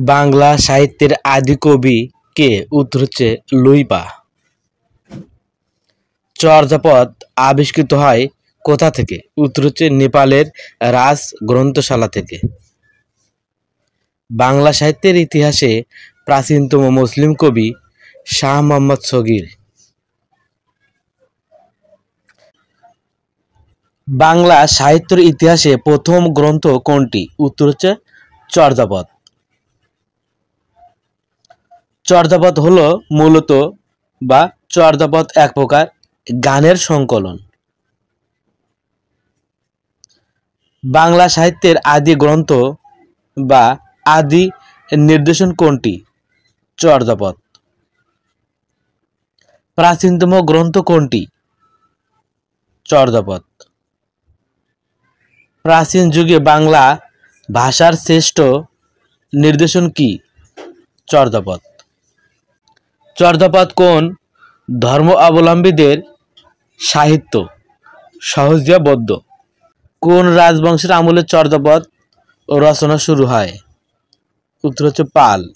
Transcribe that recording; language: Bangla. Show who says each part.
Speaker 1: বাংলা সাহিত্যের আদি কবি কে? উত্তর হচ্ছে লুইপা। চর্যাপদ আবিষ্কৃত হয় কোথা থেকে? উত্তর হচ্ছে নেপালের রাজ গ্রন্থশালা থেকে। বাংলা সাহিত্যের ইতিহাসে প্রাচীনতম মুসলিম কবি শাহ মোহাম্মদ সগীর। বাংলা সাহিত্যের ইতিহাসে প্রথম গ্রন্থ কোনটি? উত্তর হচ্ছে চর্যাপদ। চর্যাপদ হলো মূলত বা চর্যাপদ এক প্রকার গানের সংকলন। বাংলা সাহিত্যের আদি গ্রন্থ বা আদি নিদর্শন কোনটি? চর্যাপদ। প্রাচীনতম গ্রন্থ কোনটি? চর্যাপদ। প্রাচীন যুগে বাংলা ভাষার শ্রেষ্ঠ নিদর্শন কি? চর্যাপদ। চর্যাপদ কোন ধর্মাবলম্বীদের সাহিত্য? সহজিয়া বৌদ্ধ। কোন রাজবংশের আমলে চর্যাপদ রচনা শুরু হয়? উত্তর হচ্ছে পাল।